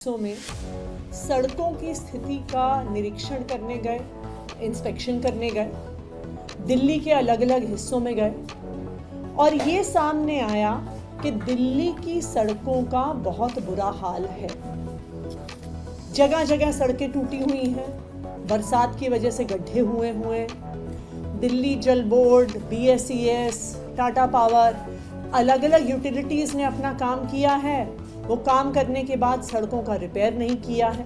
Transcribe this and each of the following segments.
हिस्सों में सड़कों की स्थिति का निरीक्षण करने गए, इंस्पेक्शन करने गए, दिल्ली के अलग अलग हिस्सों में गए और ये सामने आया कि दिल्ली की सड़कों का बहुत बुरा हाल है। जगह जगह सड़कें टूटी हुई हैं, बरसात की वजह से गड्ढे हुए। दिल्ली जल बोर्ड, BSES, टाटा पावर, अलग अलग यूटिलिटीज़ ने अपना काम किया है। वो काम करने के बाद सड़कों का रिपेयर नहीं किया है।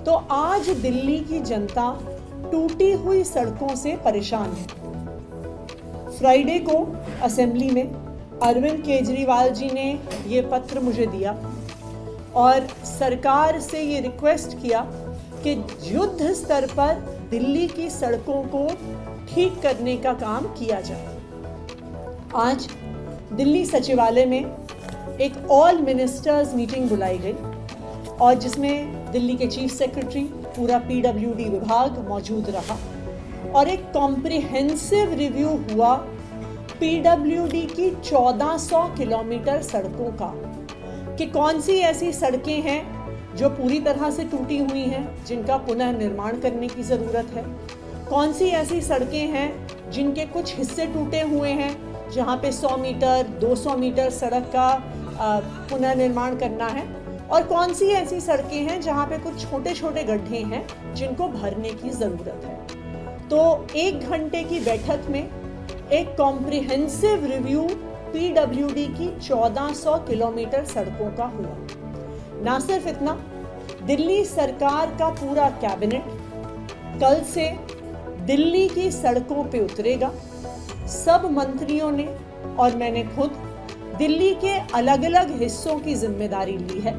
तो आज दिल्ली की जनता टूटी हुई सड़कों से परेशान है। फ्राइडे को असेंबली में अरविंद केजरीवाल जी ने ये पत्र मुझे दिया और सरकार से ये रिक्वेस्ट किया कि युद्ध स्तर पर दिल्ली की सड़कों को ठीक करने का काम किया जाए। आज दिल्ली सचिवालय में एक ऑल मिनिस्टर्स मीटिंग बुलाई गई और जिसमें दिल्ली के चीफ सेक्रेटरी, पूरा PWD विभाग मौजूद रहा और एक कॉम्प्रिहेंसिव रिव्यू हुआ PWD की 1400 किलोमीटर सड़कों का कि कौन सी ऐसी सड़कें हैं जो पूरी तरह से टूटी हुई हैं, जिनका पुनः निर्माण करने की ज़रूरत है, कौन सी ऐसी सड़कें हैं जिनके कुछ हिस्से टूटे हुए हैं, जहाँ पे 100 मीटर 200 मीटर सड़क का पुनः निर्माण करना है, और कौन सी ऐसी सड़कें हैं जहाँ पे कुछ छोटे छोटे गड्ढे हैं जिनको भरने की ज़रूरत है। तो 1 घंटे की बैठक में एक कॉम्प्रिहेंसिव रिव्यू PWD की 1400 किलोमीटर सड़कों का हुआ। ना सिर्फ इतना, दिल्ली सरकार का पूरा कैबिनेट कल से दिल्ली की सड़कों पे उतरेगा। सब मंत्रियों ने और मैंने खुद दिल्ली के अलग अलग हिस्सों की जिम्मेदारी ली है,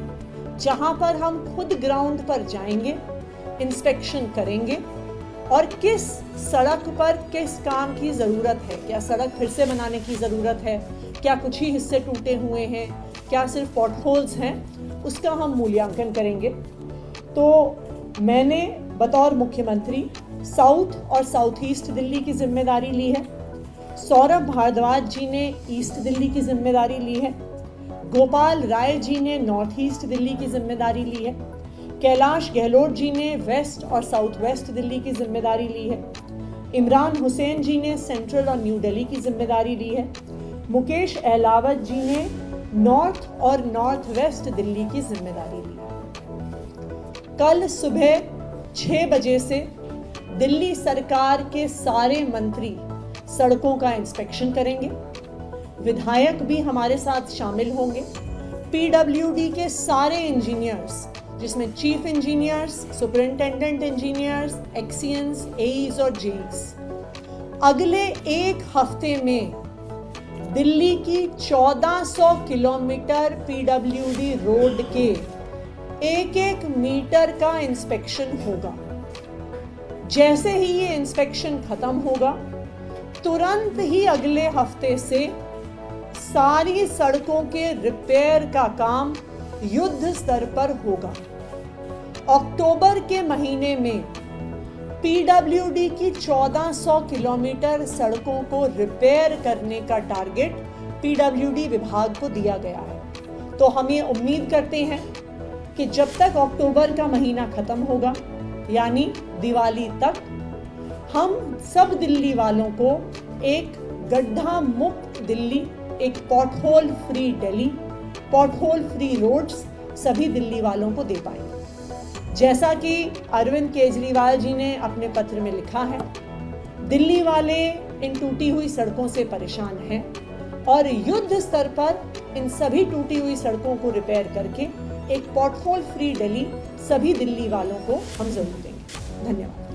जहां पर हम खुद ग्राउंड पर जाएंगे, इंस्पेक्शन करेंगे और किस सड़क पर किस काम की ज़रूरत है। क्या सड़क फिर से बनाने की ज़रूरत है, क्या कुछ ही हिस्से टूटे हुए हैं, क्या सिर्फ पॉटहोल्स हैं, उसका हम मूल्यांकन करेंगे। तो मैंने बतौर मुख्यमंत्री साउथ और साउथ ईस्ट दिल्ली की जिम्मेदारी ली है। सौरभ भारद्वाज जी ने ईस्ट दिल्ली की जिम्मेदारी ली है। गोपाल राय जी ने नॉर्थ ईस्ट दिल्ली की जिम्मेदारी ली है। कैलाश गहलोत जी ने वेस्ट और साउथ वेस्ट दिल्ली की जिम्मेदारी ली है। इमरान हुसैन जी ने सेंट्रल और न्यू दिल्ली की जिम्मेदारी ली है। मुकेश अहलावत जी ने नॉर्थ और नॉर्थ वेस्ट दिल्ली की जिम्मेदारी ली है। कल सुबह 6 बजे से दिल्ली सरकार के सारे मंत्री सड़कों का इंस्पेक्शन करेंगे। विधायक भी हमारे साथ शामिल होंगे। PWD के सारे इंजीनियर्स, जिसमें chief engineers, superintendent engineers, XENs, AEs और JEs, अगले 1 हफ्ते में दिल्ली की 1400 किलोमीटर PWD रोड के 1-1 मीटर का इंस्पेक्शन होगा। जैसे ही ये इंस्पेक्शन खत्म होगा, तुरंत ही अगले हफ्ते से सारी सड़कों के रिपेयर का काम युद्ध स्तर पर होगा। अक्टूबर के महीने में PWD की 1400 किलोमीटर सड़कों को रिपेयर करने का टारगेट PWD विभाग को दिया गया है। तो हम ये उम्मीद करते हैं कि जब तक अक्टूबर का महीना खत्म होगा, यानी दिवाली तक, हम सब दिल्ली वालों को एक गड्ढा मुक्त दिल्ली, एक pothole free Delhi, pothole free roads सभी दिल्ली वालों को दे पाएंगे। जैसा कि अरविंद केजरीवाल जी ने अपने पत्र में लिखा है, दिल्ली वाले इन टूटी हुई सड़कों से परेशान हैं और युद्ध स्तर पर इन सभी टूटी हुई सड़कों को रिपेयर करके एक पॉटहोल फ्री दिल्ली सभी दिल्ली वालों को हम जरूर देंगे। धन्यवाद।